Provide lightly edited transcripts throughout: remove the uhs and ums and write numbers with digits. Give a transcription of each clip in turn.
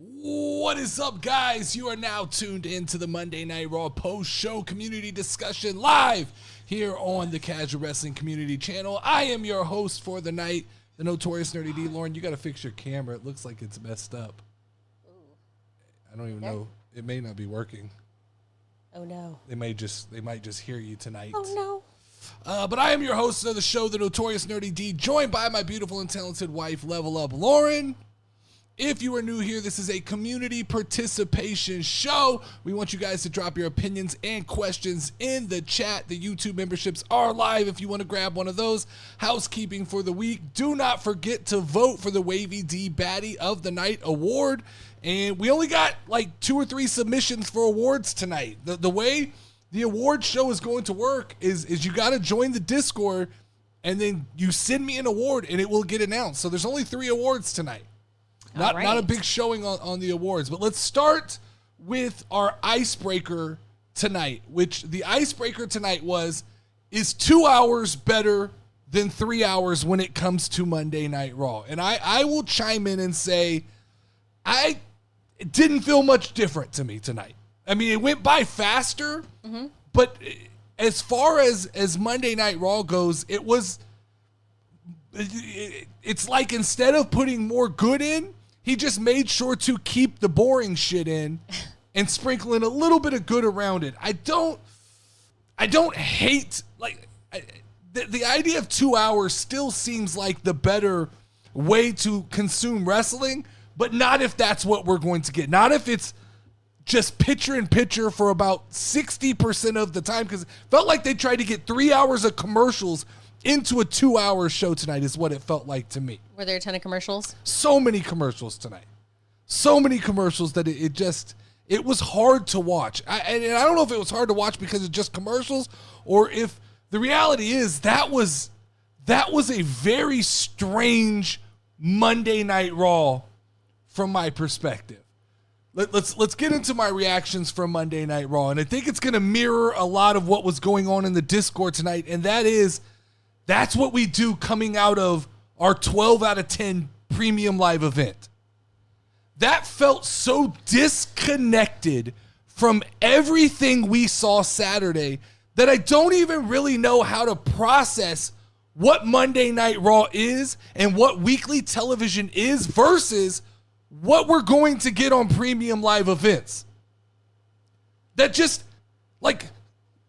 What is up, guys? You are now tuned into the Monday Night Raw post-show community discussion live here on the Casual Wrestling Community Channel. I am your host for the night, the Notorious Nerdy D. Lauren, you got to fix your camera. It looks like it's messed up. Ooh. I don't even know. It may not be working. Oh, no. They might just hear you tonight. Oh, no. But I am your host of the show, the Notorious Nerdy D, joined by my beautiful and talented wife, Level Up Lauren. If you are new here, this is a community participation show. We want you guys to drop your opinions and questions in the chat. The YouTube memberships are live if you want to grab one of those. Housekeeping for the week. Do not forget to vote for the Wavy D Baddie of the Night award. And we only got like 2 or 3 submissions for awards tonight. The way the award show is going to work is you got to join the Discord and then you send me an award and it will get announced. So there's only 3 awards tonight. Not a big showing on the awards, but let's start with our icebreaker tonight, which the icebreaker tonight is 2 hours better than 3 hours when it comes to Monday Night Raw? And I will chime in and say, it didn't feel much different to me tonight. I mean, it went by faster, but as far as Monday Night Raw goes, it's like instead of putting more good in, he just made sure to keep the boring shit in and sprinkle in a little bit of good around it. I don't hate, like, the idea of 2 hours still seems like the better way to consume wrestling, but not if that's what we're going to get. Not if it's just picture in picture for about 60% of the time, because it felt like they tried to get 3 hours of commercials into a 2-hour show tonight is what it felt like to me. Were there a ton of commercials? So many commercials tonight. So many commercials that it was hard to watch. And I don't know if it was hard to watch because it's just commercials or if the reality is that was a very strange Monday Night Raw from my perspective. let's get into my reactions from Monday Night Raw, and I think it's going to mirror a lot of what was going on in the Discord tonight, and that's what we do coming out of our 12 out of 10 premium live event. That felt so disconnected from everything we saw Saturday that I don't even really know how to process what Monday Night Raw is and what weekly television is versus what we're going to get on premium live events. That just, like,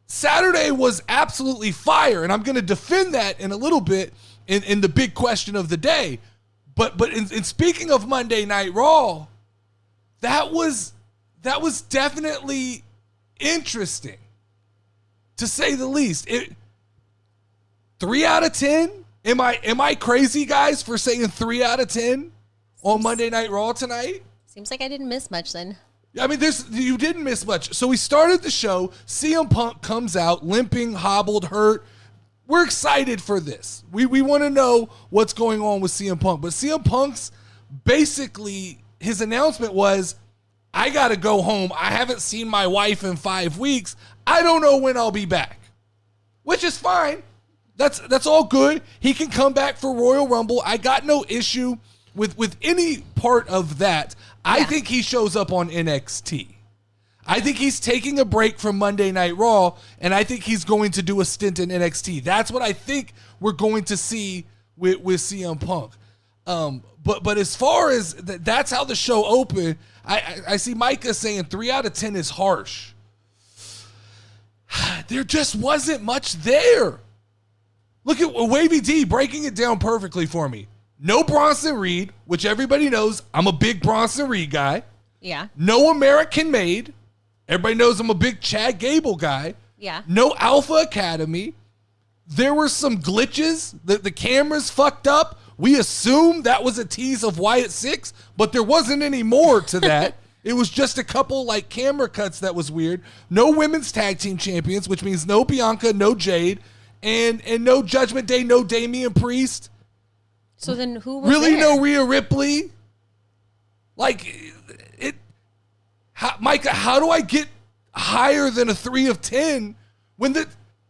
Saturday was absolutely fire, and I'm going to defend that in a little bit in the big question of the day. But in speaking of Monday Night Raw, that was definitely interesting, to say the least. 3 out of 10? Am I crazy, guys, for saying 3 out of 10 on Monday Night Raw tonight? Seems like I didn't miss much then. I mean, you didn't miss much. So we started the show. CM Punk comes out limping, hobbled, hurt. We're excited for this. We want to know what's going on with CM Punk. But CM Punk's basically, his announcement was, I got to go home. I haven't seen my wife in 5 weeks. I don't know when I'll be back. Which is fine. That's all good. He can come back for Royal Rumble. I got no issue with any part of that. I think he shows up on NXT. I think he's taking a break from Monday Night Raw, and I think he's going to do a stint in NXT. That's what I think we're going to see with CM Punk. But as far as that's how the show opened, I see Micah saying 3 out of 10 is harsh. There just wasn't much there. Look at Wavy D breaking it down perfectly for me. No Bronson Reed, which everybody knows I'm a big Bronson Reed guy. Yeah. No American Made. Everybody knows I'm a big Chad Gable guy. Yeah. No Alpha Academy. There were some glitches. The cameras fucked up. We assumed that was a tease of Wyatt 6, but there wasn't any more to that. It was just a couple like camera cuts that was weird. No women's tag team champions, which means no Bianca, no Jade, and no Judgment Day, no Damian Priest. So then who was really there? no Rhea Ripley? Like it, Micah, how do I get higher than a 3 of 10 when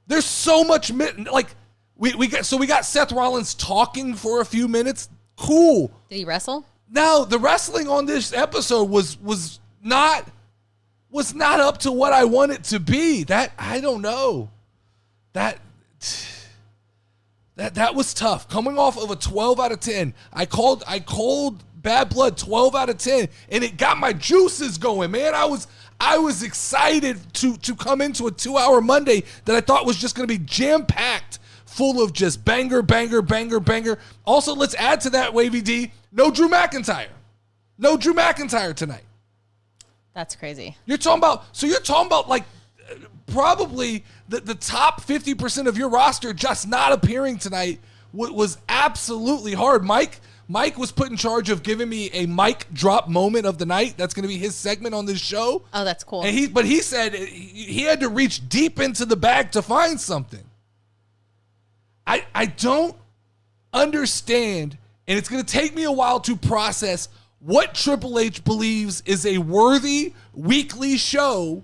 there's so much like we got Seth Rollins talking for a few minutes. Cool. Did he wrestle? No, the wrestling on this episode was not up to what I want it to be. That I don't know. That was tough. Coming off of a 12 out of 10. I called Bad Blood 12 out of 10, and it got my juices going, man. I was excited to come into a 2-hour Monday that I thought was just going to be jam-packed full of just banger, banger, banger, banger. Also, let's add to that, Wavy D, no Drew McIntyre. No Drew McIntyre tonight. That's crazy. You're talking about like probably the top 50% of your roster just not appearing tonight was absolutely hard. Mike was put in charge of giving me a mic drop moment of the night. That's going to be his segment on this show. Oh, that's cool. And he said he had to reach deep into the bag to find something. I don't understand, and it's going to take me a while to process what Triple H believes is a worthy weekly show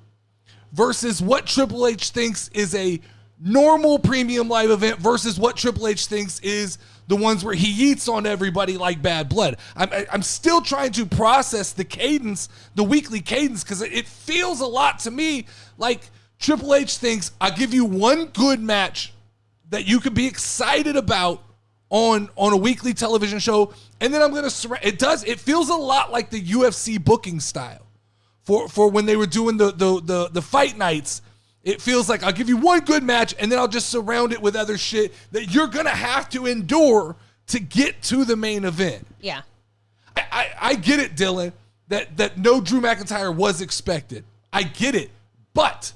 versus what Triple H thinks is a normal premium live event versus what Triple H thinks is the ones where he eats on everybody like Bad Blood. I'm still trying to process the cadence, the weekly cadence, because it feels a lot to me like Triple H thinks, I'll give you one good match that you could be excited about on a weekly television show, and then I'm going to it feels a lot like the UFC booking style for when they were doing the fight nights. It feels like I'll give you one good match, and then I'll just surround it with other shit that you're going to have to endure to get to the main event. Yeah. I get it, Dylan, that no Drew McIntyre was expected. I get it. But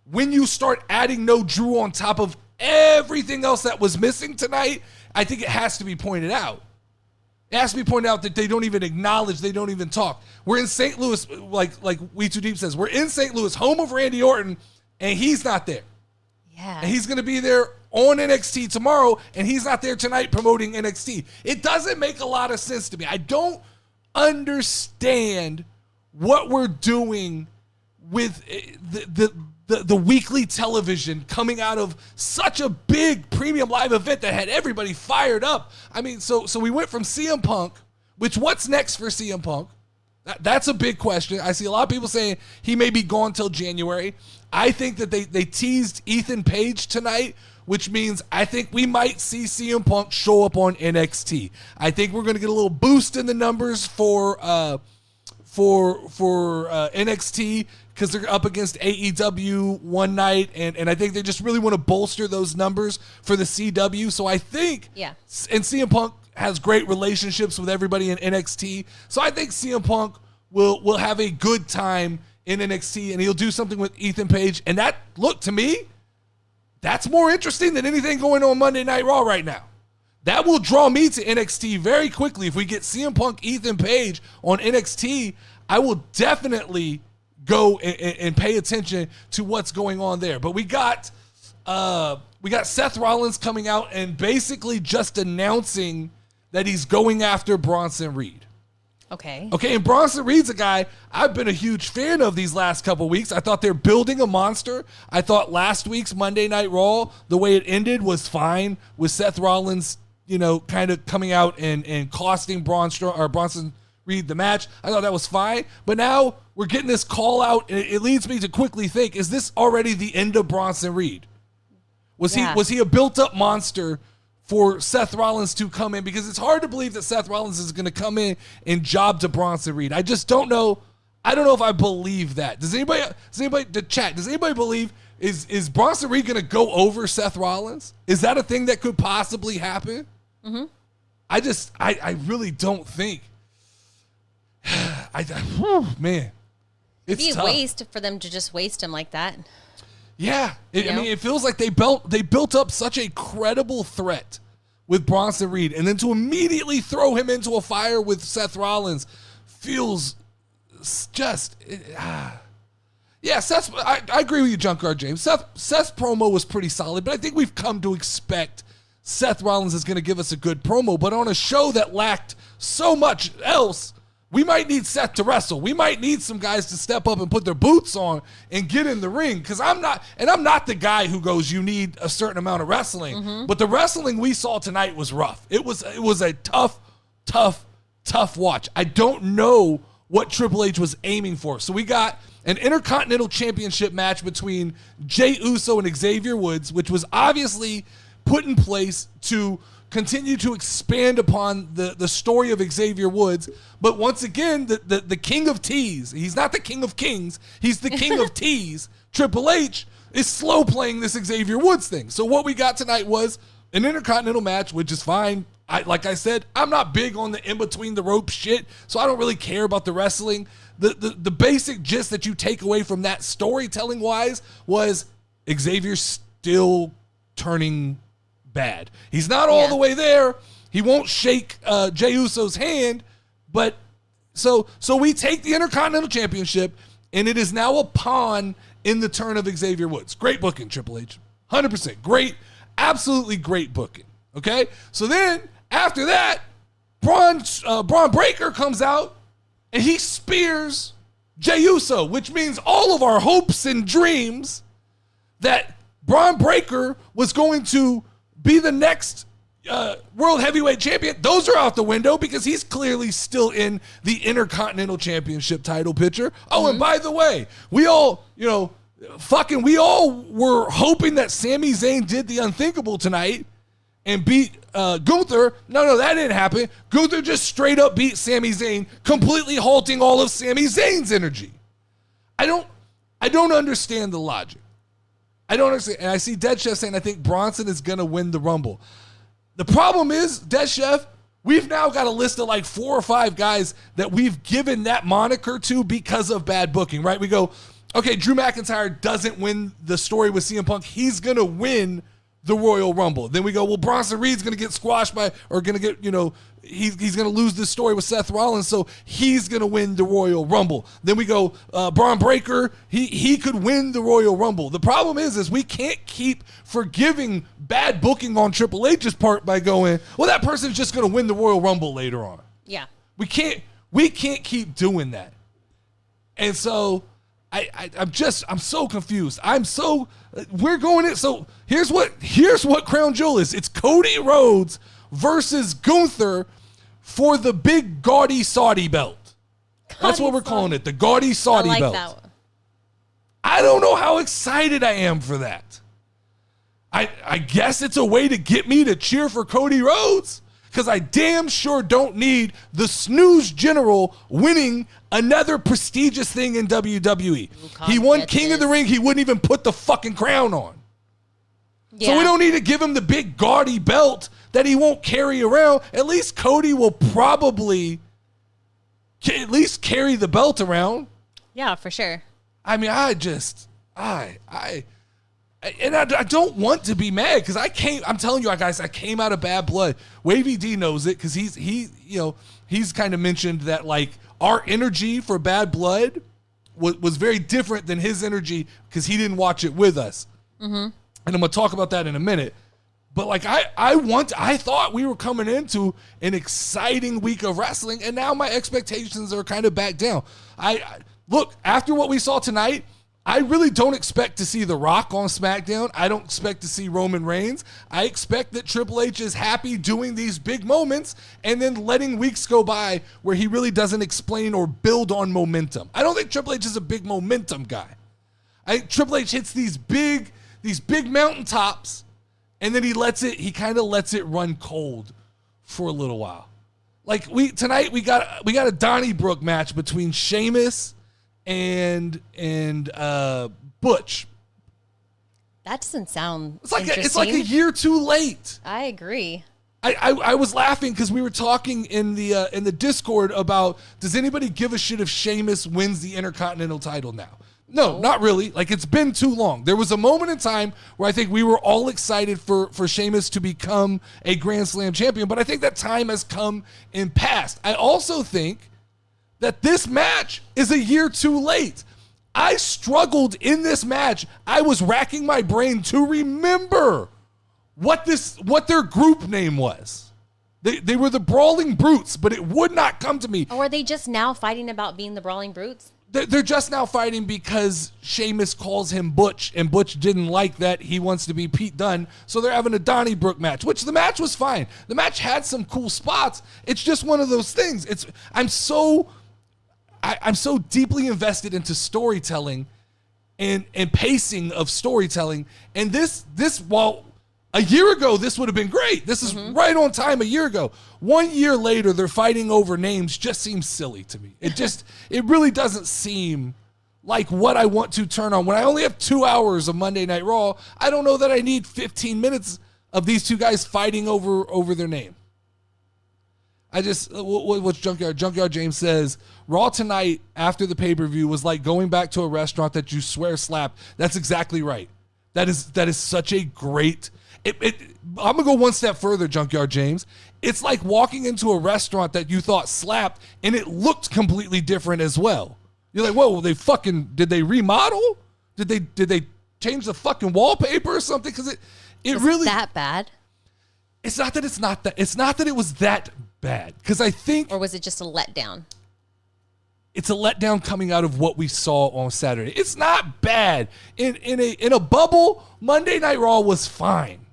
when you start adding no Drew on top of everything else that was missing tonight, I think it has to be pointed out. It has to be pointed out that they don't even acknowledge, they don't even talk. We're in St. Louis, like We Too Deep says, we're in St. Louis, home of Randy Orton, and he's not there. Yeah. And he's going to be there on NXT tomorrow, and he's not there tonight promoting NXT. It doesn't make a lot of sense to me. I don't understand what we're doing with the weekly television coming out of such a big premium live event that had everybody fired up. I mean, so we went from CM Punk, which what's next for CM Punk? That's a big question. I see a lot of people saying he may be gone till January. I think that they teased Ethan Page tonight, which means I think we might see CM Punk show up on NXT. I think we're going to get a little boost in the numbers for NXT because they're up against AEW one night, and I think they just really want to bolster those numbers for the CW. So I think, and CM Punk has great relationships with everybody in NXT. So I think CM Punk will have a good time in NXT, and he'll do something with Ethan Page. And that, look, to me, that's more interesting than anything going on Monday Night Raw right now. That will draw me to NXT very quickly. If we get CM Punk, Ethan Page on NXT, I will definitely go and pay attention to what's going on there. But we got Seth Rollins coming out and basically just announcing that he's going after Bronson Reed. Okay, and Bronson Reed's a guy I've been a huge fan of these last couple weeks. I thought they're building a monster. I thought last week's Monday Night Raw, the way it ended was fine with Seth Rollins, kind of coming out and costing Bronson Reed the match. I thought that was fine. But now we're getting this call out, and it leads me to quickly think, is this already the end of Bronson Reed? Was he a built-up monster for Seth Rollins to come in? Because it's hard to believe that Seth Rollins is going to come in and job to Bronson Reed. I just don't know. I don't know if I believe that. Does anybody believe is Bronson Reed going to go over Seth Rollins? Is that a thing that could possibly happen? Mm-hmm. I really don't think. Man, it's It'd be tough. a waste for them to just waste him like that. Yeah, I mean, it feels like they built up such a credible threat with Bronson Reed, and then to immediately throw him into a fire with Seth Rollins feels just. Yeah, I agree with you, Junkyard James. Seth's promo was pretty solid, but I think we've come to expect Seth Rollins is going to give us a good promo. But on a show that lacked so much else, we might need Seth to wrestle. We might need some guys to step up and put their boots on and get in the ring. Because I'm not the guy who goes, you need a certain amount of wrestling. Mm-hmm. But the wrestling we saw tonight was rough. It was a tough watch. I don't know what Triple H was aiming for. So we got an Intercontinental Championship match between Jey Uso and Xavier Woods, which was obviously put in place to continue to expand upon the story of Xavier Woods. But once again, the king of tease, he's not the king of kings, he's the king of tease. Triple H is slow playing this Xavier Woods thing. So what we got tonight was an Intercontinental match, which is fine. Like I said, I'm not big on the in-between the rope shit, so I don't really care about the wrestling. The basic gist that you take away from that storytelling-wise was Xavier still turning bad. He's not all the way there. He won't shake Jey Uso's hand, but so we take the Intercontinental Championship, and it is now a pawn in the turn of Xavier Woods. Great booking, Triple H. 100%. Great, absolutely great booking. Okay? So then, after that, Braun Breaker comes out, and he spears Jey Uso, which means all of our hopes and dreams that Braun Breaker was going to be the next World Heavyweight Champion, those are out the window because he's clearly still in the Intercontinental Championship title picture. Oh, and by the way, we all were hoping that Sami Zayn did the unthinkable tonight and beat Gunther. No, that didn't happen. Gunther just straight up beat Sami Zayn, completely halting all of Sami Zayn's energy. I don't understand the logic. I don't understand. And I see Dead Chef saying, I think Bronson is going to win the Rumble. The problem is, Dead Chef, we've now got a list of like 4 or 5 guys that we've given that moniker to because of bad booking, right? We go, okay, Drew McIntyre doesn't win the story with CM Punk. He's going to win the Royal Rumble. Then we go, well, Bronson Reed's going to get squashed or going to get, he's going to lose this story with Seth Rollins, so he's going to win the Royal Rumble. Then we go, Braun Breaker, he could win the Royal Rumble. The problem is we can't keep forgiving bad booking on Triple H's part by going, well, that person's just going to win the Royal Rumble later on. Yeah. We can't keep doing that. And so I'm so confused. We're going in. So here's what Crown Jewel is. It's Cody Rhodes versus Gunther for the big gaudy Saudi belt. That's what we're calling it. The gaudy Saudi belt. That. I don't know how excited I am for that. I guess it's a way to get me to cheer for Cody Rhodes, because I damn sure don't need the snooze general winning another prestigious thing in WWE. He won King of the Ring. He wouldn't even put the fucking crown on. Yeah. So we don't need to give him the big gaudy belt that he won't carry around. At least Cody will probably at least carry the belt around. Yeah, for sure. I mean, I don't want to be mad, because I'm telling you guys, I came out of Bad Blood. Wavy D knows it, because he's kind of mentioned that, like, our energy for Bad Blood was very different than his energy, because he didn't watch it with us. Mm-hmm. And I'm going to talk about that in a minute. But, like, I thought we were coming into an exciting week of wrestling, and now my expectations are kind of back down. Look, after what we saw tonight, I really don't expect to see The Rock on Smackdown. I don't expect to see Roman Reigns. I expect that Triple H is happy doing these big moments and then letting weeks go by where he really doesn't explain or build on momentum. I don't think Triple H is a big momentum guy. Triple H hits these big mountaintops, and then he kind of lets it run cold for a little while. Like tonight we got a Donnybrook match between Sheamus and Butch. That doesn't sound it's like a year too late. I agree. I was laughing because we were talking in the Discord about, does anybody give a shit if Sheamus wins the Intercontinental title now? No, not really. Like, it's been too long. There was a moment in time where I think we were all excited for Sheamus to become a Grand Slam champion, but I think that time has come and passed. I also think that this match is a year too late. I struggled in this match. I was racking my brain to remember what their group name was. They were the Brawling Brutes, but it would not come to me. Or are they just now fighting about being the Brawling Brutes? They're just now fighting because Sheamus calls him Butch, and Butch didn't like that. He wants to be Pete Dunne, so they're having a Donnybrook match, which the match was fine. The match had some cool spots. It's just one of those things. I'm so deeply invested into storytelling and pacing of storytelling, and this while a year ago, this would have been great. This is right on time a year ago. 1 year later, they're fighting over names just seems silly to me. It really doesn't seem like what I want to turn on. When I only have 2 hours of Monday Night Raw, I don't know that I need 15 minutes of these two guys fighting over their name. What's Junkyard James says, Raw tonight after the pay-per-view was like going back to a restaurant that you swear slapped. That's exactly right. That is such a great... I'm going to go one step further, Junkyard James. It's like walking into a restaurant that you thought slapped, and it looked completely different as well. You're like, whoa, did they remodel? Did they change the fucking wallpaper or something? Because it really... that bad? It's not that it was that bad. Because I think... Or was it just a letdown? It's a letdown coming out of what we saw on Saturday. It's not bad. In a bubble, Monday Night Raw was fine,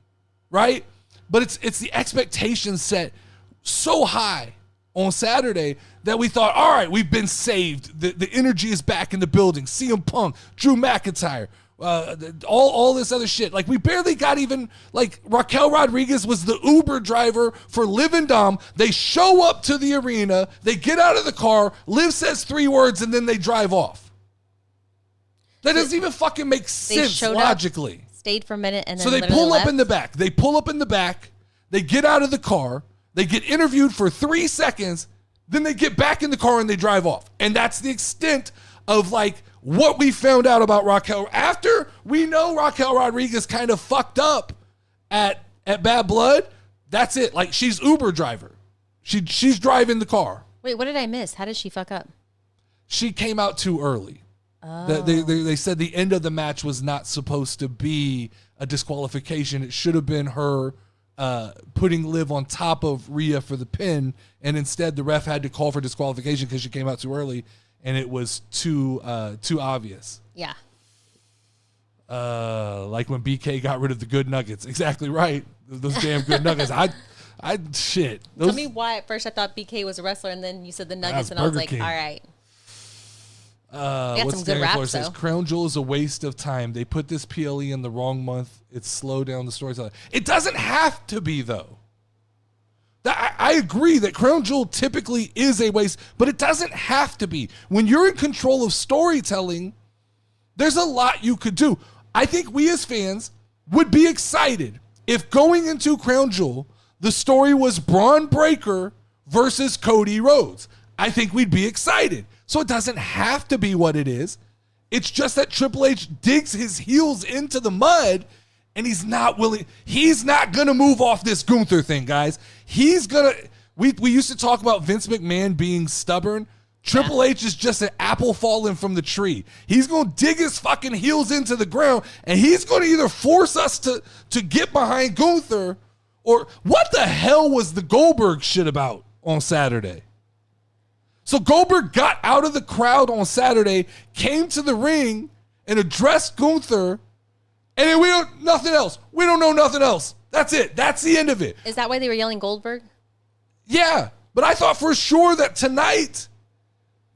right? But it's the expectation set so high on Saturday that we thought, all right, we've been saved. The energy is back in the building. CM Punk, Drew McIntyre, all this other shit. Like, we barely got even, like, Raquel Rodriguez was the Uber driver for Liv and Dom. They show up to the arena, they get out of the car, Liv says 3 words, and then they drive off. That doesn't even fucking make sense logically. Stayed for a minute, and then so they pull up in the back. They pull up in the back, they get out of the car, they get interviewed for 3 seconds, then they get back in the car and they drive off. And that's the extent of, like, what we found out about Raquel. After we know Raquel Rodriguez kind of fucked up at Bad Blood, that's it. Like, she's Uber driver. She's driving the car. Wait, what did I miss? How did she fuck up? She came out too early. Oh. They said the end of the match was not supposed to be a disqualification. It should have been her putting Liv on top of Rhea for the pin, and instead the ref had to call for disqualification because she came out too early. and it was too obvious. Yeah. Like when BK got rid of the good nuggets. Exactly right. Those damn good nuggets. Shit. Tell me why at first I thought BK was a wrestler, and then you said the nuggets, and I was Burger like, King. all right. What's some good raps, says though. Crown Jewel is a waste of time. They put this PLE in the wrong month. It slowed down the storytelling. It doesn't have to be, though. I agree that Crown Jewel typically is a waste, but it doesn't have to be. When you're in control of storytelling, there's a lot you could do. I think we as fans would be excited if going into Crown Jewel, the story was Braun Breaker versus Cody Rhodes. I think we'd be excited. So it doesn't have to be what it is. It's just that Triple H digs his heels into the mud and he's not willing. He's not going to move off this Gunther thing, guys. He's going to. We used to talk about Vince McMahon being stubborn. Triple H is just an apple falling from the tree. He's going to dig his fucking heels into the ground, and he's going to either force us to get behind Gunther, or what the hell was the Goldberg shit about on Saturday? So Goldberg got out of the crowd on Saturday, came to the ring, and addressed Gunther, and then we don't nothing else. We don't know nothing else. That's it. That's the end of it. Is that why they were yelling Goldberg? Yeah, but I thought for sure that tonight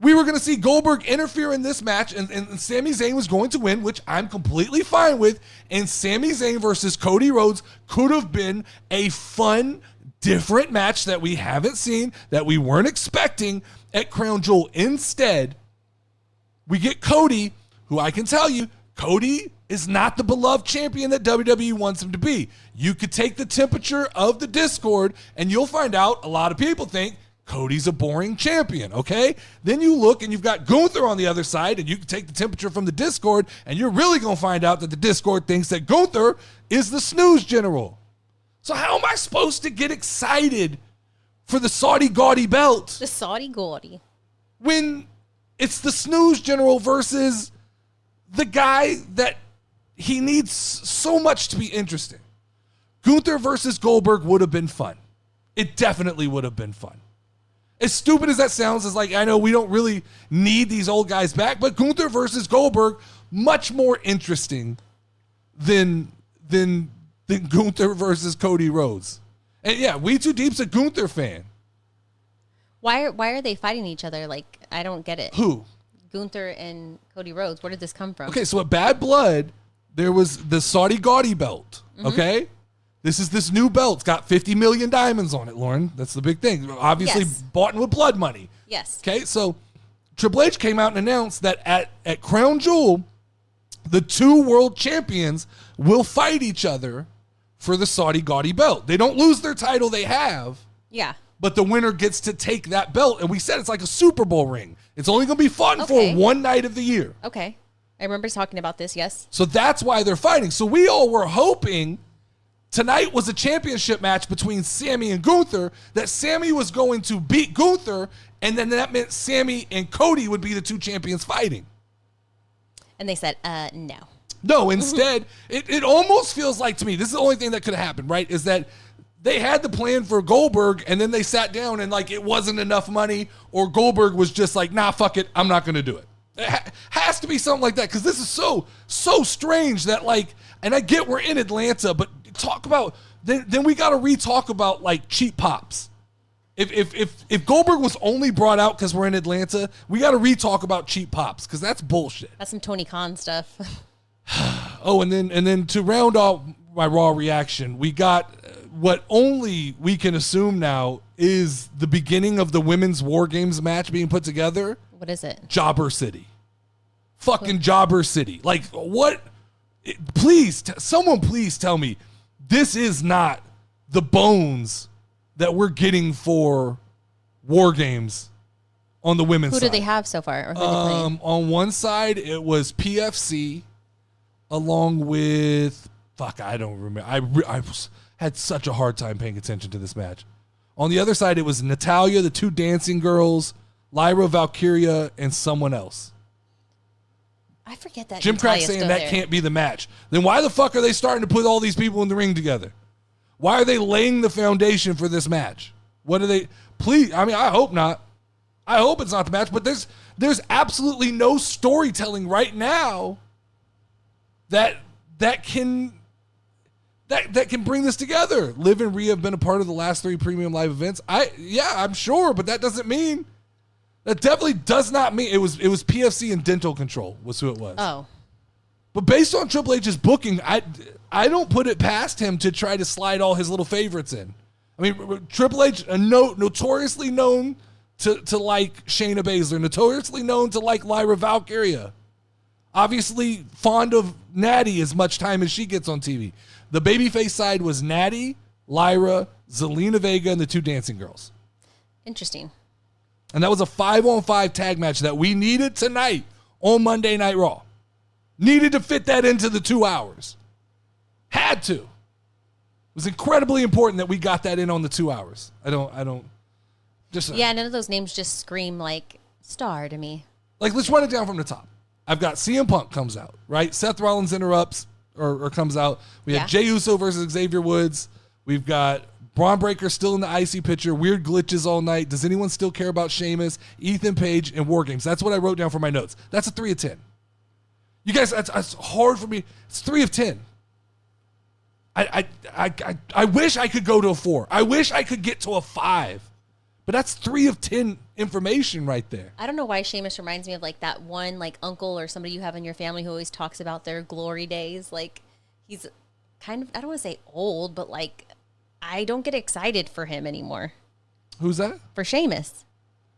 we were going to see Goldberg interfere in this match, and Sami Zayn was going to win, which I'm completely fine with. And Sami Zayn versus Cody Rhodes could have been a fun, different match that we haven't seen, that we weren't expecting at Crown Jewel. Instead, we get Cody, who I can tell you, Cody is not the beloved champion that WWE wants him to be. You could take the temperature of the Discord, and you'll find out a lot of people think Cody's a boring champion, okay? Then you look and you've got Gunther on the other side, and you can take the temperature from the Discord, and you're really going to find out that the Discord thinks that Gunther is the snooze general. So how am I supposed to get excited for the Saudi gaudy belt The Saudi gaudy. when it's the snooze general versus the guy that he needs so much to be interesting? Gunther versus Goldberg would have been fun. It definitely would have been fun. As stupid as that sounds, is like, I know we don't really need these old guys back, but Gunther versus Goldberg, much more interesting than Gunther versus Cody Rhodes. And yeah, We Too Deep's a Gunther fan. Why are they fighting each other? Like, I don't get it. Who? Gunther and Cody Rhodes. Where did this come from? Okay, so at Bad Blood, there was the Saudi gaudy belt, okay? This is this new belt. It's got 50 million diamonds on it, Lauren. That's the big thing. Obviously Yes. bought with blood money. Yes. Okay, so Triple H came out and announced that at Crown Jewel, the two world champions will fight each other for the Saudi gaudy belt. They don't lose their title they have, Yeah. but the winner gets to take that belt. And we said it's like a Super Bowl ring. It's only going to be fought Okay. for one night of the year. Okay. I remember talking about this. Yes. So that's why they're fighting. So we all were hoping tonight was a championship match between Sami and Gunther, that Sami was going to beat Gunther, and then that meant Sami and Cody would be the two champions fighting. And they said, no. No, instead, it almost feels like to me, this is the only thing that could have happened, right, is that they had the plan for Goldberg, and then they sat down and, like, it wasn't enough money, or Goldberg was just like, nah, fuck it, I'm not going to do it. It has to be something like that, because this is so strange that, like, and I get we're in Atlanta, but talk about, then we got to re-talk about, like, cheap pops. If Goldberg was only brought out because we're in Atlanta, we got to re-talk about cheap pops, because that's bullshit. That's some Tony Khan stuff. Oh, and then to round off my Raw reaction, we got what only we can assume now is the beginning of the women's War Games match being put together. What is it? Jobber City. Fucking Jobber City. Like, what? Please, someone please tell me this is not the bones that we're getting for War Games on the women's side. Who do they have so far? Or who are they playing? On one side, it was PFC along with, I don't remember. I had such a hard time paying attention to this match. On the other side, it was Natalya, the two dancing girls, Lyra Valkyria, and someone else. I forget that. Jim Crack's Natalia's saying still that there. can't be the match. Then why the fuck are they starting to put all these people in the ring together? Why are they laying the foundation for this match? What are they? Please, I mean, I hope not. I hope it's not the match, but There's absolutely no storytelling right now that can bring this together. Liv and Rhea have been a part of the last 3 premium live events. I'm sure, but that definitely does not mean it was PFC and Dental Control was who it was. Oh. But based on Triple H's booking, I don't put it past him to try to slide all his little favorites in. I mean, Triple H, notoriously known to like Shayna Baszler, notoriously known to like Lyra Valkyria. Obviously fond of Natty as much time as she gets on TV. The babyface side was Natty, Lyra, Zelina Vega, and the 2 dancing girls. Interesting. And that was a 5-on-5 tag match that we needed tonight on Monday Night Raw. Needed to fit that into the 2 hours. Had to. It was incredibly important that we got that in on the 2 hours. None of those names just scream like star to me. Like, let's run it down from the top. I've got CM Punk comes out, right? Seth Rollins interrupts or comes out. We have Jey Uso versus Xavier Woods. We've got Braun Breaker still in the icy picture. Weird glitches all night. Does anyone still care about Sheamus, Ethan Page, and War Games? That's what I wrote down for my notes. That's a 3 of 10. You guys, that's hard for me. It's 3 of 10. I wish I could go to a 4. I wish I could get to a 5. But that's 3 of 10 information right there. I don't know why Sheamus reminds me of like that one like uncle or somebody you have in your family who always talks about their glory days. Like he's kind of, I don't want to say old, but like I don't get excited for him anymore. Who's that? For Sheamus.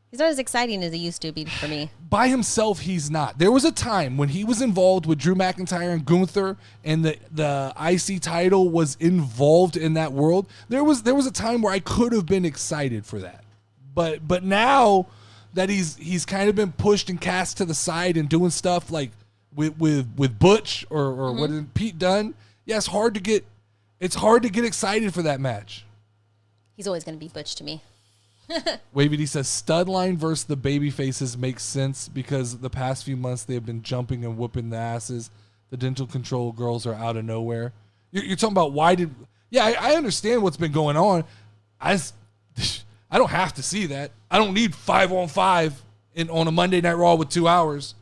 He's not as exciting as he used to be for me. By himself, he's not. There was a time when he was involved with Drew McIntyre and Gunther, and the IC title was involved in that world. There was a time where I could have been excited for that. But now that he's kind of been pushed and cast to the side and doing stuff like with Butch or what did Pete Dunne, it's hard to get excited for that match. He's always going to be Butch to me. Wavy D says Studline versus the baby faces makes sense because the past few months they have been jumping and whooping the asses. The Dental Control girls are out of nowhere. You're talking about I understand what's been going on. I don't have to see that. I don't need 5-on-5 on a Monday Night Raw with 2 hours.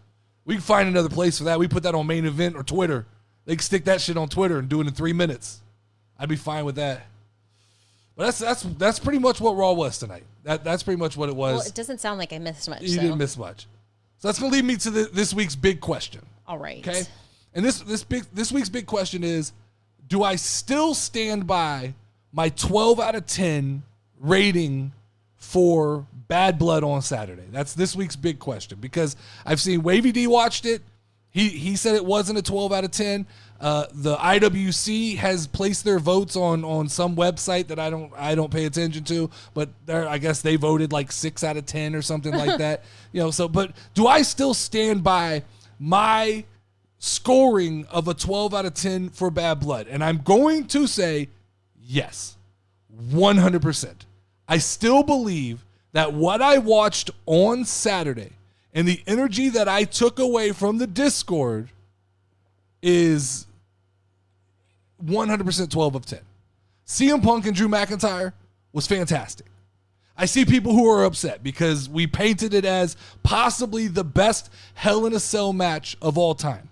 We can find another place for that. We put that on Main Event or Twitter. They can stick that shit on Twitter and do it in 3 minutes. I'd be fine with that. But that's pretty much what Raw was tonight. That's pretty much what it was. Well, it doesn't sound like I missed much. You didn't miss much. So that's going to lead me to this week's big question. All right. Okay. And this week's big question is, do I still stand by my 12 out of 10 rating for Bad Blood on Saturday? That's this week's big question because I've seen Wavy D watched it. He said it wasn't a 12 out of 10. The IWC has placed their votes on some website that I don't pay attention to, but I guess they voted like 6 out of 10 or something like that. But do I still stand by my scoring of a 12 out of 10 for Bad Blood? And I'm going to say yes, 100%. I still believe that what I watched on Saturday and the energy that I took away from the Discord is 100% 12 of 10. CM Punk and Drew McIntyre was fantastic. I see people who are upset because we painted it as possibly the best Hell in a Cell match of all time.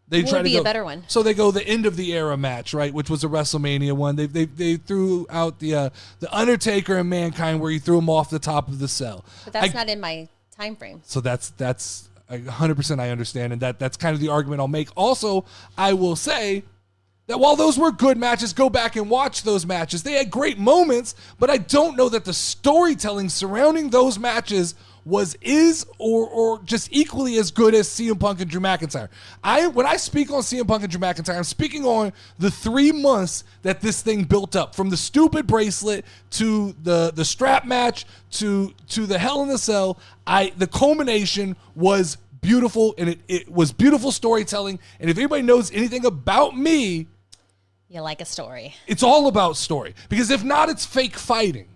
They try to be go a better one. So they go the end of the era match, right, which was a WrestleMania one. They threw out the Undertaker and Mankind where he threw him off the top of the cell. But that's not in my time frame. So that's 100% I understand, and that's kind of the argument I'll make. Also, I will say that while those were good matches, go back and watch those matches. They had great moments, but I don't know that the storytelling surrounding those matches is just equally as good as CM Punk and Drew McIntyre. When I speak on CM Punk and Drew McIntyre, I'm speaking on the 3 months that this thing built up, from the stupid bracelet to the strap match to the Hell in a Cell. The culmination was beautiful, and it was beautiful storytelling. And if anybody knows anything about me, you like a story. It's all about story, because if not, it's fake fighting.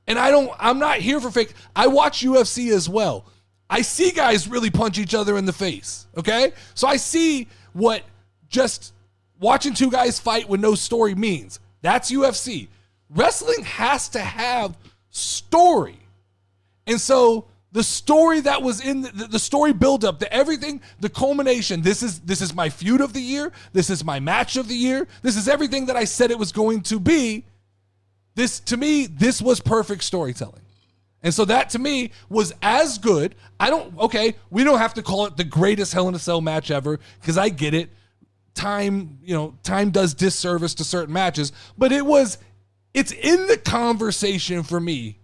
And I'm not here for fake. I watch UFC as well. I see guys really punch each other in the face, okay? So I see what just watching 2 guys fight with no story means. That's UFC. Wrestling has to have story. And so The story that was in the story buildup, the everything, the culmination. This is my feud of the year. This is my match of the year. This is everything that I said it was going to be. To me, this was perfect storytelling. And so that to me was as good. We don't have to call it the greatest Hell in a Cell match ever, because I get it. Time does disservice to certain matches, but it's in the conversation for me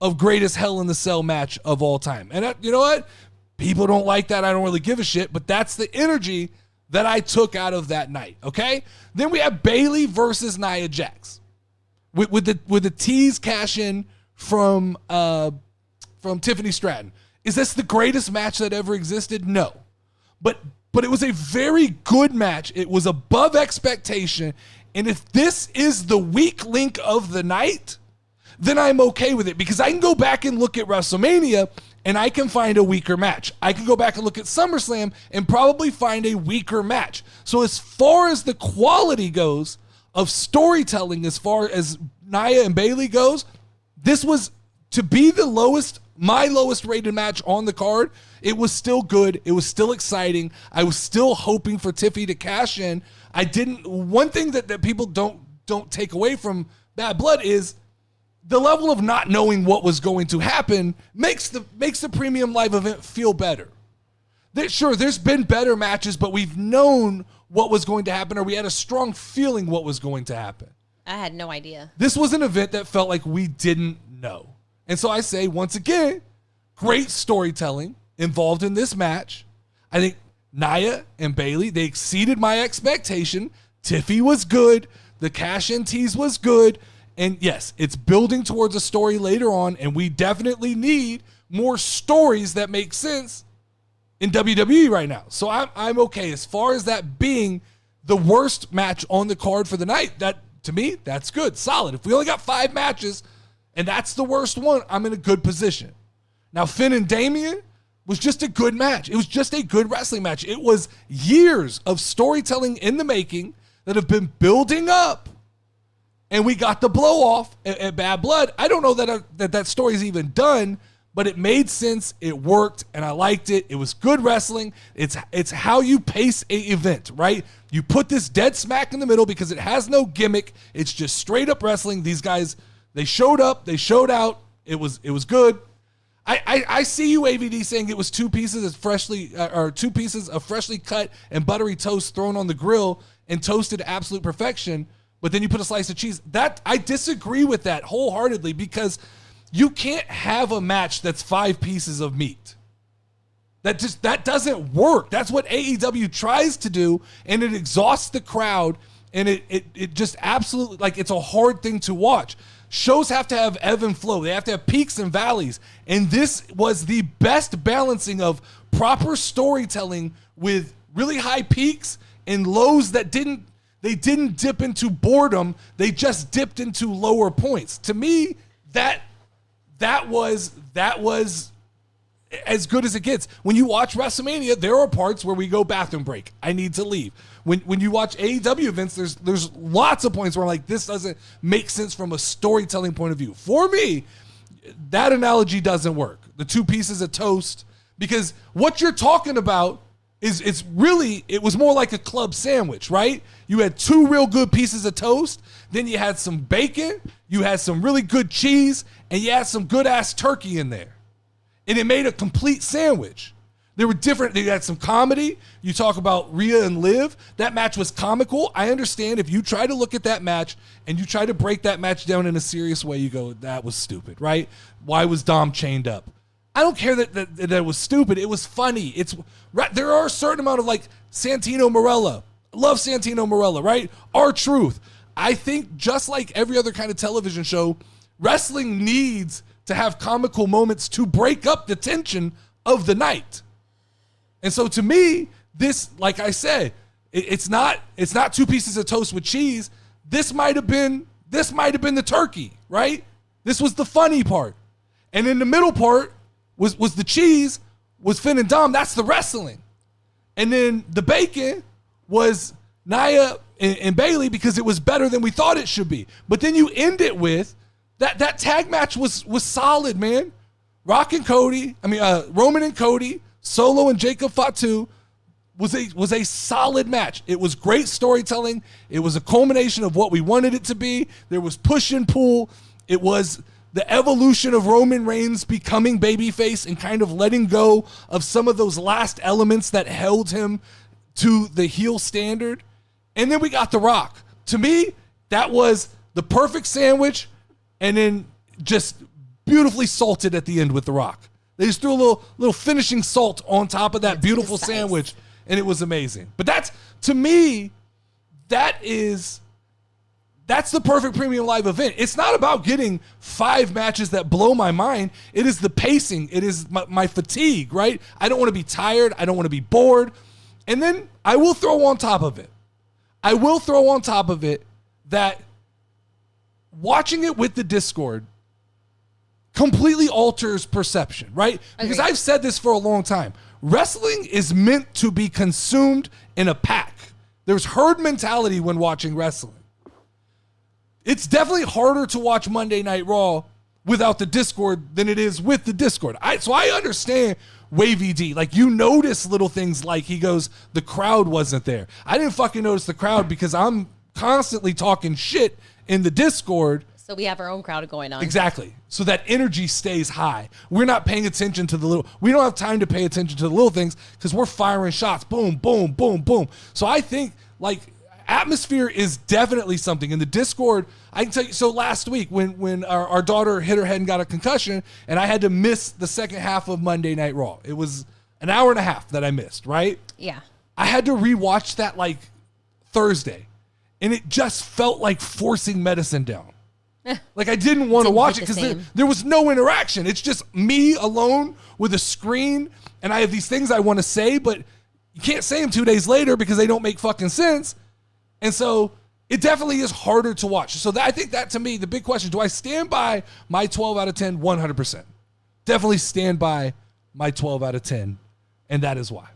of greatest Hell in a Cell match of all time. And you know what? People don't like that. I don't really give a shit, but that's the energy that I took out of that night. Okay. Then we have Bayley versus Nia Jax with the tease cash in from Tiffany Stratton. Is this the greatest match that ever existed? No, but it was a very good match. It was above expectation. And if this is the weak link of the night, then I'm okay with it, because I can go back and look at WrestleMania and I can find a weaker match. I can go back and look at SummerSlam and probably find a weaker match. So as far as the quality goes of storytelling, as far as Nia and Bayley goes, this was to be my lowest rated match on the card. It was still good. It was still exciting. I was still hoping for Tiffy to cash in. One thing that people don't take away from Bad Blood is the level of not knowing what was going to happen makes the premium live event feel better. Sure, there's been better matches, but we've known what was going to happen, or we had a strong feeling what was going to happen. I had no idea. This was an event that felt like we didn't know. And so I say, once again, great storytelling involved in this match. I think Nia and Bayley, they exceeded my expectation. Tiffy was good. The cash-in tease was good. And yes, it's building towards a story later on, and we definitely need more stories that make sense in WWE right now. So I'm okay. As far as that being the worst match on the card for the night, that to me, that's good. Solid. If we only got 5 matches and that's the worst one, I'm in a good position. Now, Finn and Damian was just a good match. It was just a good wrestling match. It was years of storytelling in the making that have been building up, and we got the blow off at Bad Blood. I don't know that story's even done, but it made sense. It worked, and I liked it. It was good wrestling. It's how you pace a event, right? You put this dead smack in the middle because it has no gimmick. It's just straight up wrestling. These guys, they showed up, they showed out. It was good. I see you, AVD, saying it was two pieces of freshly cut and buttery toast thrown on the grill and toasted to absolute perfection, but then you put a slice of cheese. That I disagree with that wholeheartedly, because you can't have a match that's 5 pieces of meat. That doesn't work. That's what AEW tries to do, and it exhausts the crowd, and it just absolutely, like, it's a hard thing to watch. Shows have to have ebb and flow. They have to have peaks and valleys. And this was the best balancing of proper storytelling with really high peaks and lows that didn't dip into boredom. They just dipped into lower points. To me, that was as good as it gets. When you watch WrestleMania, there are parts where we go bathroom break. I need to leave. When you watch AEW events, there's lots of points where I'm like, this doesn't make sense from a storytelling point of view. For me, that analogy doesn't work. The 2 pieces of toast, because what you're talking about is it was more like a club sandwich, right? You had 2 real good pieces of toast, then you had some bacon, you had some really good cheese, and you had some good ass turkey in there. And it made a complete sandwich. They had some comedy. You talk about Rhea and Liv. That match was comical. I understand if you try to look at that match and you try to break that match down in a serious way, you go, that was stupid, right? Why was Dom chained up? I don't care that it was stupid. It was funny. There are a certain amount of, like, Santino Marella. Love Santino Marella, right? R-Truth. I think just like every other kind of television show, wrestling needs to have comical moments to break up the tension of the night. And so to me, this, like I said, it's not 2 pieces of toast with cheese. This might have been the turkey, right? This was the funny part. And in the middle part was the cheese, was Finn and Dom. That's the wrestling. And then the bacon was Nia and Bayley, because it was better than we thought it should be. But then you end it with that tag match was solid, man. Roman and Cody, Solo and Jacob Fatu was a solid match. It was great storytelling. It was a culmination of what we wanted it to be. There was push and pull. It was the evolution of Roman Reigns becoming babyface and kind of letting go of some of those last elements that held him to the heel standard. And then we got The Rock. To me, that was the perfect sandwich, and then just beautifully salted at the end with The Rock. They just threw a little finishing salt on top of that beautiful sandwich, and it was amazing. But that's, to me, that's the perfect premium live event. It's not about getting 5 matches that blow my mind. It is the pacing. It is my fatigue, right? I don't want to be tired. I don't want to be bored. And then I will throw on top of it that watching it with the Discord completely alters perception, right? Because I've said this for a long time. Wrestling is meant to be consumed in a pack. There's herd mentality when watching wrestling. It's definitely harder to watch Monday Night Raw without the Discord than it is with the Discord. So I understand Wavy D. Like, you notice little things like he goes, the crowd wasn't there. I didn't fucking notice the crowd because I'm constantly talking shit in the Discord. So we have our own crowd going on. Exactly. So that energy stays high. We're not paying attention to we don't have time to pay attention to the little things because we're firing shots. Boom, boom, boom, boom. So I think, like, atmosphere is definitely something. In the Discord, I can tell you, so last week when our daughter hit her head and got a concussion, and I had to miss the second half of Monday Night Raw. It was an hour and a half that I missed, right? Yeah. I had to rewatch that like Thursday, and it just felt like forcing medicine down. Like, I didn't want to watch it because there was no interaction. It's just me alone with a screen, and I have these things I want to say, but you can't say them 2 days later because they don't make fucking sense. And so it definitely is harder to watch. So I think that, to me, the big question, do I stand by my 12 out of 10? 100%. Definitely stand by my 12 out of 10, and that is why.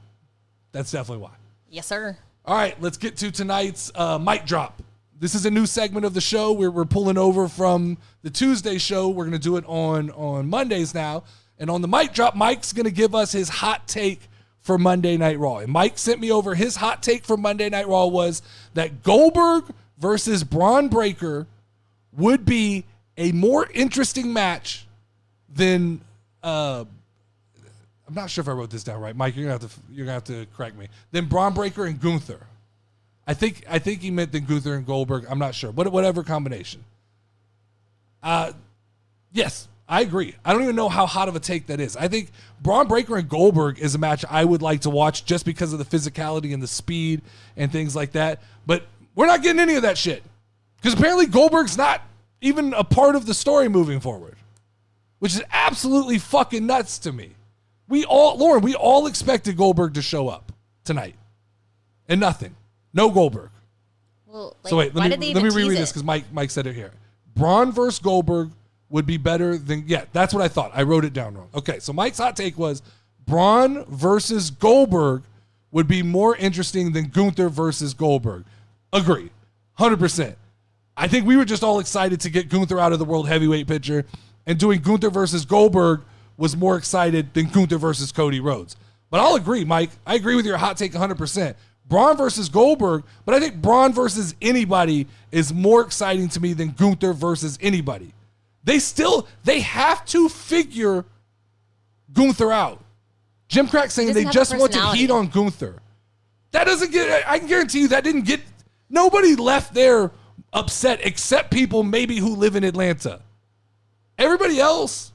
That's definitely why. Yes, sir. All right, let's get to tonight's mic drop. This is a new segment of the show. We're pulling over from the Tuesday show. We're going to do it on Mondays now. And on the mic drop, Mike's going to give us his hot take for Monday Night Raw. And Mike sent me over his hot take for Monday Night Raw was that Goldberg versus Braun Breaker would be a more interesting match than I'm not sure if I wrote this down right. Mike, you're gonna have to correct me. Then Braun Breaker and Gunther. I think he meant then Gunther and Goldberg. I'm not sure. Whatever combination. Yes, I agree. I don't even know how hot of a take that is. I think Braun Breaker and Goldberg is a match I would like to watch just because of the physicality and the speed and things like that. But we're not getting any of that shit. Because apparently Goldberg's not even a part of the story moving forward. Which is absolutely fucking nuts to me. We all expected Goldberg to show up tonight. And nothing. No Goldberg. Well, so wait, let me reread this because Mike said it here. Braun versus Goldberg would be better than, that's what I thought. I wrote it down wrong. Okay, so Mike's hot take was Braun versus Goldberg would be more interesting than Gunther versus Goldberg. Agree. 100%. I think we were just all excited to get Gunther out of the world heavyweight picture, and doing Gunther versus Goldberg was more excited than Gunther versus Cody Rhodes. But I'll agree, Mike. I agree with your hot take 100%. Braun versus Goldberg, but I think Braun versus anybody is more exciting to me than Gunther versus anybody. They have to figure Gunther out. Jim Crack saying they just want to heat on Gunther. That doesn't I can guarantee you that didn't get, nobody left there upset except people maybe who live in Atlanta. Everybody else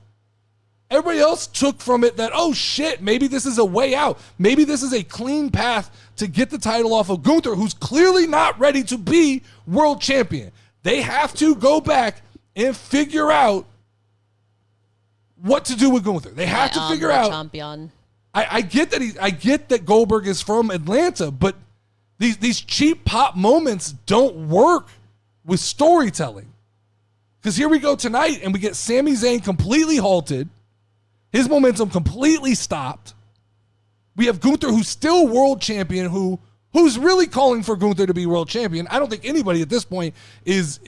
took from it that, oh shit, maybe this is a way out. Maybe this is a clean path to get the title off of Gunther, who's clearly not ready to be world champion. They have to go back and figure out what to do with Gunther. They have to figure out. Champion. I get that Goldberg is from Atlanta, but these cheap pop moments don't work with storytelling. Because here we go tonight, and we get Sami Zayn completely halted. His momentum completely stopped. We have Gunther, who's still world champion, who's really calling for Gunther to be world champion. I don't think anybody at this point is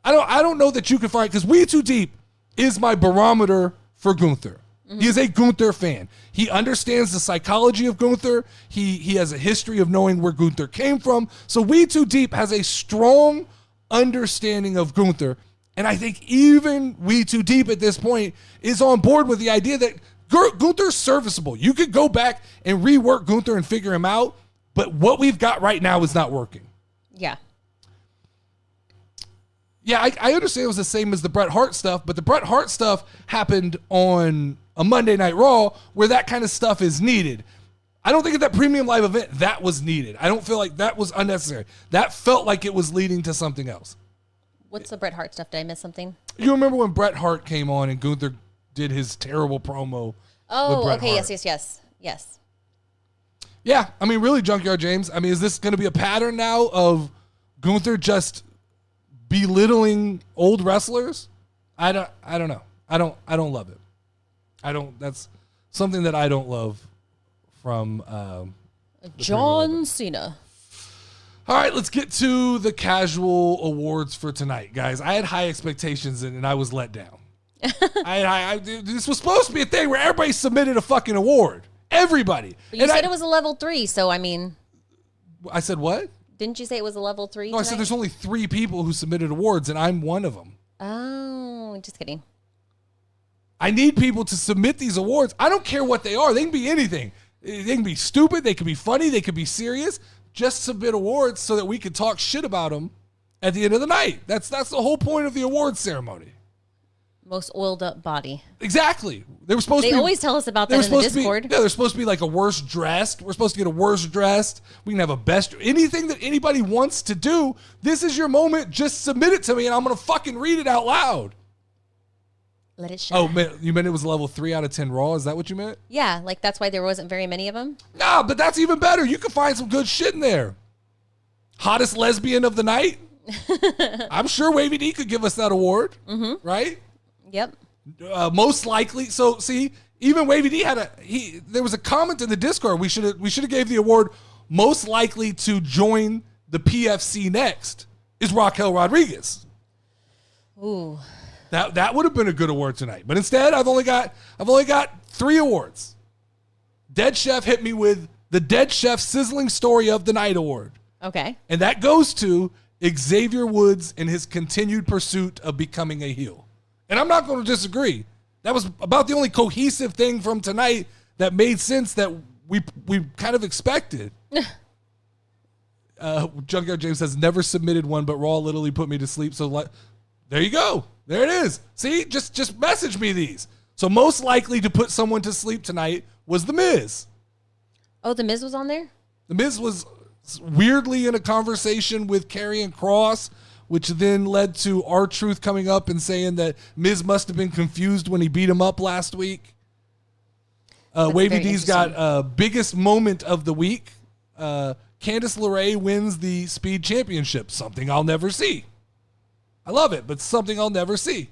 I don't know that you can find, because We Too Deep is my barometer for Gunther. He is a Gunther fan. He understands the psychology of Gunther. He has a history of knowing where Gunther came from. So We Too Deep has a strong understanding of Gunther. And I think even We Too Deep at this point is on board with the idea that Gunther's serviceable. You could go back and rework Gunther and figure him out, but what we've got right now is not working. Yeah. Yeah, I understand it was the same as the Bret Hart stuff, but the Bret Hart stuff happened on a Monday Night Raw where that kind of stuff is needed. I don't think at that premium live event that was needed. I don't feel like that was unnecessary. That felt like it was leading to something else. What's the Bret Hart stuff? Did I miss something? You remember when Bret Hart came on and Gunther did his terrible promo? Oh, okay. Hart? Yes. Yeah, I mean, really, Junkyard James. I mean, is this going to be a pattern now of Gunther just belittling old wrestlers? I don't know. I don't love it. That's something that I don't love from John Cena. All right, let's get to the casual awards for tonight, guys. I had high expectations and I was let down. This was supposed to be a thing where everybody submitted a fucking award. Everybody. But you said it was a level 3, so I mean. I said what? Didn't you say it was a level 3? No, I said there's only 3 people who submitted awards, and I'm one of them. Oh, just kidding. I need people to submit these awards. I don't care what they are. They can be anything. They can be stupid. They could be funny. They could be serious. Just submit awards so that we can talk shit about them at the end of the night. That's the whole point of the awards ceremony. Most oiled up body. Exactly. They always tell us about that in the Discord. They're supposed to be like a worst dressed. We're supposed to get a worst dressed. We can have a best. Anything that anybody wants to do, this is your moment. Just submit it to me and I'm going to fucking read it out loud. Let it shine. Oh, man, you meant it was a level 3 out of 10 Raw? Is that what you meant? Yeah, like that's why there wasn't very many of them. Nah, but that's even better. You can find some good shit in there. Hottest lesbian of the night? I'm sure Wavy D could give us that award, right? Yep. Most likely. So see, even Wavy D there was a comment in the Discord. We should have gave the award most likely to join the PFC next is Raquel Rodriguez. Ooh. That would have been a good award tonight. But instead, I've only got 3 awards. Dead Chef hit me with the Dead Chef Sizzling Story of the Night award. Okay. And that goes to Xavier Woods and his continued pursuit of becoming a heel. And I'm not going to disagree. That was about the only cohesive thing from tonight that made sense that we kind of expected. Junkyard James says, never submitted one, but Raw literally put me to sleep. So there you go. There it is. See, just message me these. So most likely to put someone to sleep tonight was The Miz. Oh, The Miz was on there? The Miz was weirdly in a conversation with Karrion Kross, which then led to R-Truth coming up and saying that Miz must have been confused when he beat him up last week. Wavy D's got biggest moment of the week. Candice LeRae wins the Speed Championship. Something I'll never see. I love it, but something I'll never see.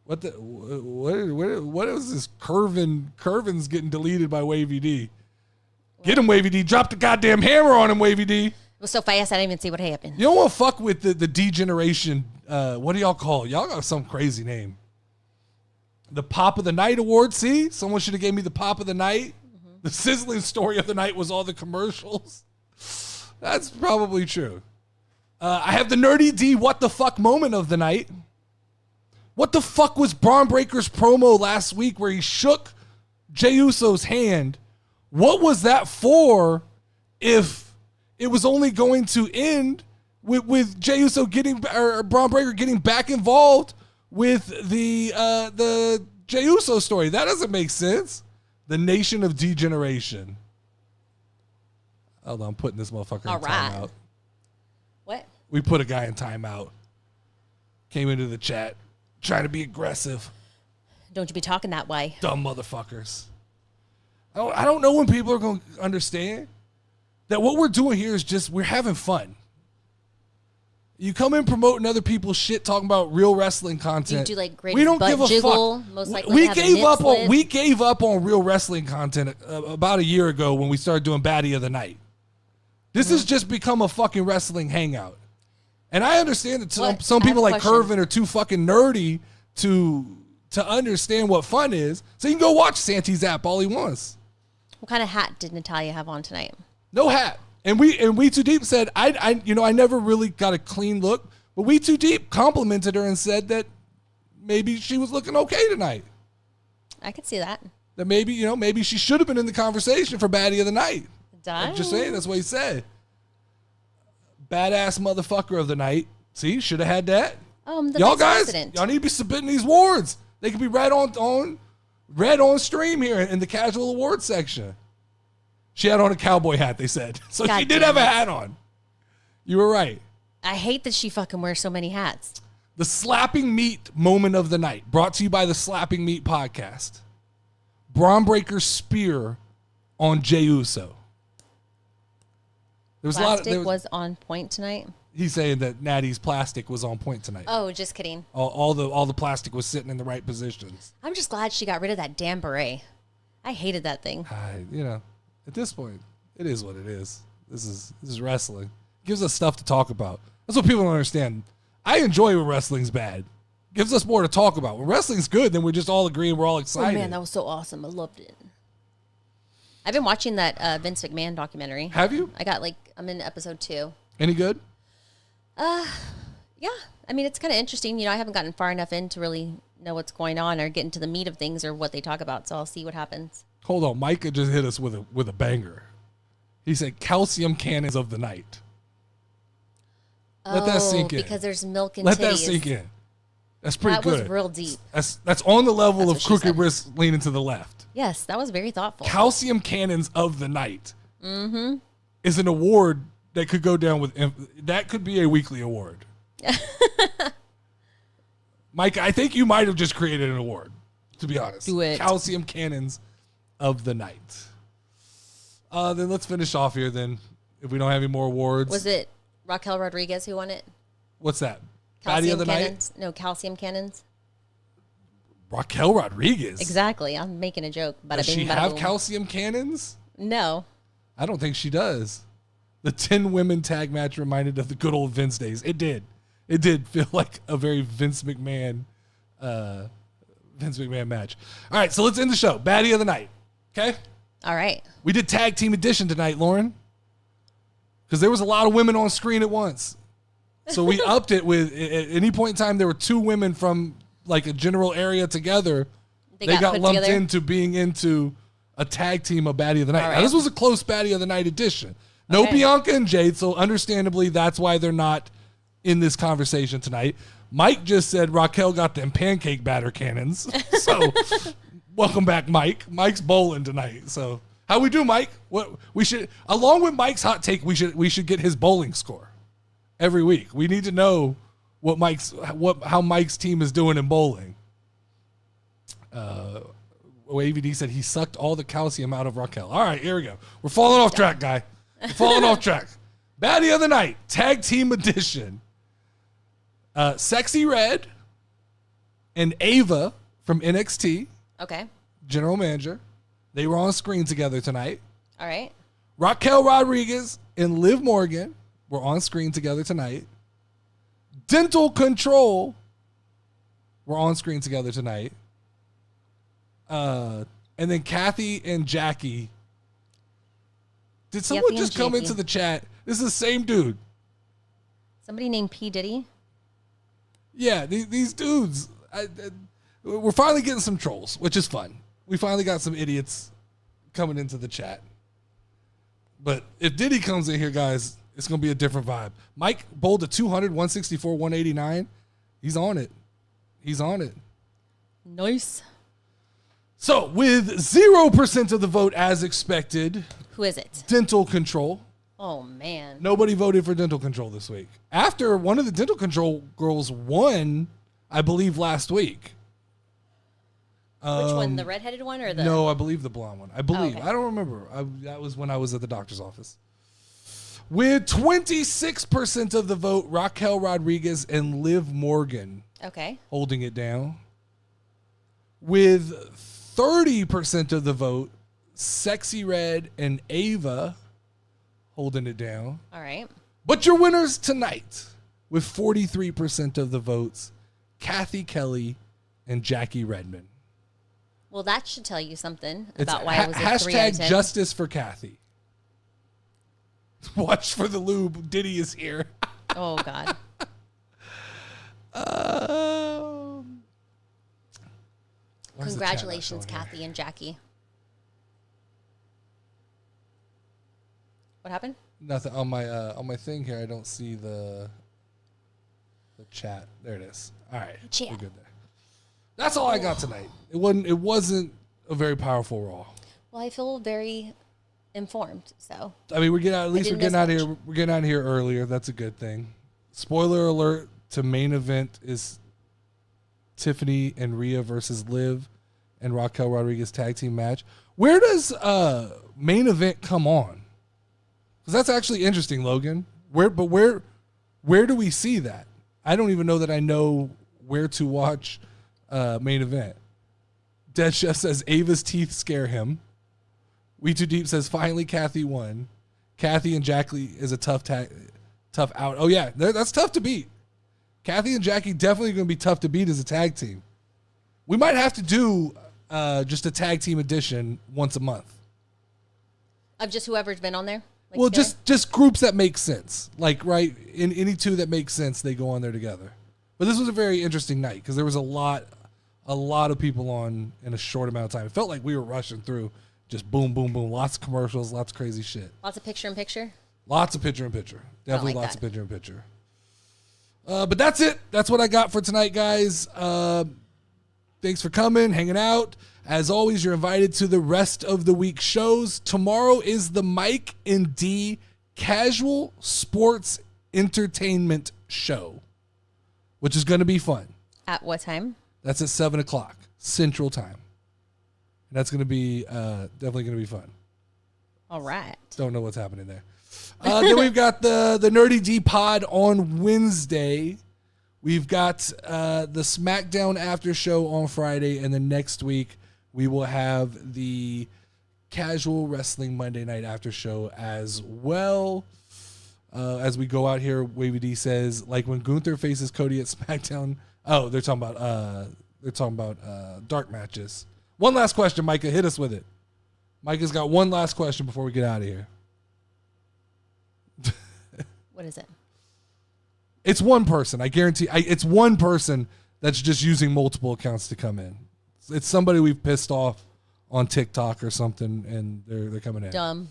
What is this? Curvin's getting deleted by Wavy D. Get him, Wavy D. Drop the goddamn hammer on him, Wavy D. It was so fast I didn't even see what happened. You don't want to fuck with the degeneration. What do y'all call it? Y'all got some crazy name. The Pop of the Night Award. See? Someone should have gave me the Pop of the Night. Mm-hmm. The Sizzling Story of the Night was all the commercials. That's probably true. I have the Nerdy D what the fuck moment of the night. What the fuck was Braun Breaker's promo last week where he shook Jey Uso's hand? What was that for if it was only going to end with Jey Uso or Braun Breaker getting back involved with the Jey Uso story? That doesn't make sense. The Nation of Degeneration. Hold on, I'm putting this motherfucker in timeout. What? We put a guy in timeout. Came into the chat, trying to be aggressive. Don't you be talking that way. Dumb motherfuckers. I don't know when people are going to understand that what we're doing here is just, we're having fun. You come in promoting other people's shit, talking about real wrestling content. You do like great we don't butt give a jiggle, fuck. most likely We gave up on real wrestling content about a year ago when we started doing Baddie of the Night. This has just become a fucking wrestling hangout. And I understand that some people like Curvin are too fucking nerdy to to understand what fun is, so he can go watch Santi's app all he wants. What kind of hat did Natalia have on tonight? No hat. And we Too Deep said, I never really got a clean look, but We Too Deep complimented her and said that maybe she was looking okay tonight. I could see that. That maybe she should have been in the conversation for Baddie of the Night. I'm just saying, that's what he said. Badass motherfucker of the night. See, should have had that. The y'all vice guys, president. y'all need to be submitting these awards. They can be read on stream here in the casual awards section. She had on a cowboy hat, they said. So God she did damn have a it. hat on. You were right. I hate that she fucking wears so many hats. The slapping meat moment of the night, brought to you by the Slapping Meat podcast. Braun Breaker's spear on Jey Uso. There was Plastic was on point tonight. He's saying that Natty's plastic was on point tonight. Oh, just kidding. All the plastic was sitting in the right positions. I'm just glad she got rid of that damn beret. I hated that thing. At this point, it is what it is. This is wrestling. It gives us stuff to talk about. That's what people don't understand. I enjoy when wrestling's bad. It gives us more to talk about. When wrestling's good, then we just all agree and we're all excited. Oh man, that was so awesome. I loved it. I've been watching that Vince McMahon documentary. Have you? I'm in episode 2. Any good? Yeah. I mean, it's kind of interesting. I haven't gotten far enough in to really know what's going on or get into the meat of things or what they talk about. So I'll see what happens. Hold on. Micah just hit us with a banger. He said calcium cannons of the night. Let that sink in. Because there's milk and Let titties. that sink in. That's pretty good. That was real deep. That's on the level That's of what she crooked said. wrist leaning to the left. Yes, that was very thoughtful. Calcium cannons of the night is an award that could go down with. That could be a weekly award. Mike, I think you might have just created an award, to be honest. Do it. Calcium cannons of the night. Then let's finish off here then, if we don't have any more awards. Was it Raquel Rodriguez who won it? What's that? Baddie of the cannons? No, calcium cannons. Raquel Rodriguez? Exactly. I'm making a joke. Bada Does bing, she bada have boom. calcium cannons? No. I don't think she does. The 10 women tag match reminded of the good old Vince days. It did. It did feel like a very Vince McMahon match. All right, so let's end the show. Baddie of the night. Okay? All right. We did tag team edition tonight, Lauren. Because there was a lot of women on screen at once. So we upped it with, at any point in time, there were 2 women from like a general area together. They got lumped together? into being into a tag team of Baddie of the Night. All Now, right. this was a close Baddie of the Night edition. No Okay. Bianca and Jade, so understandably, that's why they're not in this conversation tonight. Mike just said Raquel got them pancake batter cannons. So welcome back, Mike. Mike's bowling tonight. So how we do, Mike? What we should, along with Mike's hot take, we should get his bowling score every week. We need to know how Mike's team is doing in bowling. AVD said he sucked all the calcium out of Raquel. All right, here we go. We're falling off track, guy. We're falling off track. Baddie of the Night, Tag Team Edition. Sexy Red and Ava from NXT, Okay. general manager. They were on screen together tonight. All right. Raquel Rodriguez and Liv Morgan were on screen together tonight. Dental Control were on screen together tonight. And then Kathy and Jackie. Did someone Yuppie just and come Jackie. into the chat? This is the same dude. Somebody named P. Diddy. Yeah, these dudes. We're finally getting some trolls, which is fun. We finally got some idiots coming into the chat. But if Diddy comes in here, guys, it's going to be a different vibe. Mike bowled a 200, 164, 189. He's on it. He's on it. Nice. So, with 0% of the vote as expected, Who is it? Dental Control. Oh, man. Nobody voted for Dental Control this week. After one of the Dental Control girls won, I believe, last week. Which one? The redheaded one or the? No, I believe the blonde one. I believe. okay. I don't remember. That was when I was at the doctor's office. With 26% of the vote, Raquel Rodriguez and Liv Morgan Okay. holding it down. With 30% of the vote, Sexy Red and Ava holding it down. All right. But your winners tonight, with 43% of the votes, Kathy Kelly and Jackie Redmond. Well, that should tell you something It's about why it was a 3 out of 10. Justice for Kathy. Watch for the lube. Diddy is here. Oh, God. Congratulations, Kathy and Jackie. What happened? Nothing on my thing here. I don't see the chat. There it is. All right, we're good there. That's all I got tonight. It wasn't a very powerful Raw. Well, I feel very informed. So I mean, we're getting out of here. We're getting out of here earlier. That's a good thing. Spoiler alert: to main event is Tiffany and Rhea versus Liv and Raquel Rodriguez tag team match. Where does main event come on? Because that's actually interesting, Logan. Where do we see that? I don't even know that I know where to watch main event. Dead Chef says Ava's teeth scare him. We Too Deep says finally Kathy won. Kathy and Jackie is a tough out. Oh yeah, that's tough to beat. Kathy and Jackie definitely going to be tough to beat as a tag team. We might have to do just a tag team edition once a month. Of just whoever's been on there? Like well, just groups that make sense. Like, right, in any two that make sense, they go on there together. But this was a very interesting night because there was a lot of people on in a short amount of time. It felt like we were rushing through. Just boom, boom, boom. Lots of commercials, lots of crazy shit. Lots of picture-in-picture? Lots of picture-in-picture. Definitely lots of picture-in-picture. But that's it. That's what I got for tonight, guys. Thanks for coming, hanging out. As always, you're invited to the rest of the week shows. Tomorrow is the Mike and D Casual Sports Entertainment Show, which is going to be fun. At what time? That's at 7 o'clock Central Time. And that's going to be definitely going to be fun. All right. Don't know what's happening there. Then we've got the Nerdy D Pod on Wednesday. We've got the Smackdown after show on Friday, and then next week we will have the Casual Wrestling Monday Night after show as well. As we go out here, Wavy D says, like when Gunther faces Cody at SmackDown. Oh, they're talking about dark matches. One last question, Micah. Hit us with it. Micah's got one last question before we get out of here. What is it? It's one person. I guarantee. It's one person that's just using multiple accounts to come in. It's somebody we've pissed off on TikTok or something, and they're coming in. Dumb.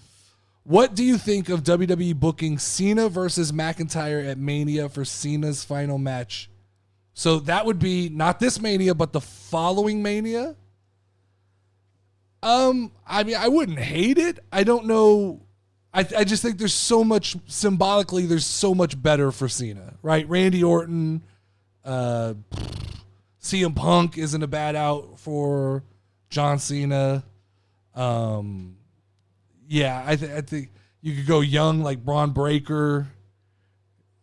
What do you think of WWE booking Cena versus McIntyre at Mania for Cena's final match? So that would be not this Mania, but the following Mania. I mean, I wouldn't hate it. I don't know. I just think there's so much symbolically. There's so much better for Cena, right? Randy Orton, CM Punk isn't a bad out for John Cena. Yeah, I think you could go young like Braun Breaker.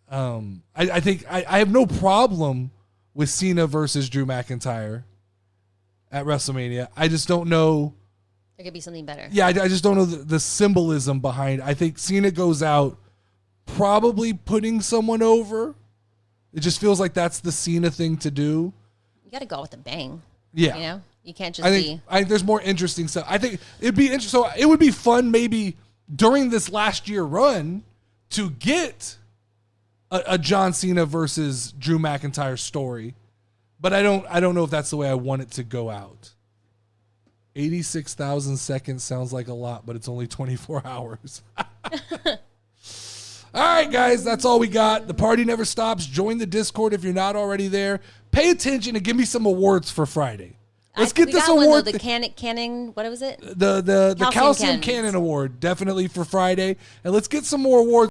I think I have no problem with Cena versus Drew McIntyre at WrestleMania. I just don't know. There could be something better. Yeah, I just don't know the symbolism behind. I think Cena goes out probably putting someone over. It just feels like that's the Cena thing to do. You got to go with a bang. Yeah. You know? You can't just I think there's more interesting stuff. I think it'd be interesting. So it would be fun maybe during this last year run to get a John Cena versus Drew McIntyre story. But I don't know if that's the way I want it to go out. 86,000 seconds sounds like a lot, but it's only 24 hours. All right, guys, that's all we got. The party never stops. Join the Discord if you're not already there. Pay attention and give me some awards for Friday. Let's get this award. The Cannon, what was it? The Calcium Cannon Award, definitely for Friday. And let's get some more awards.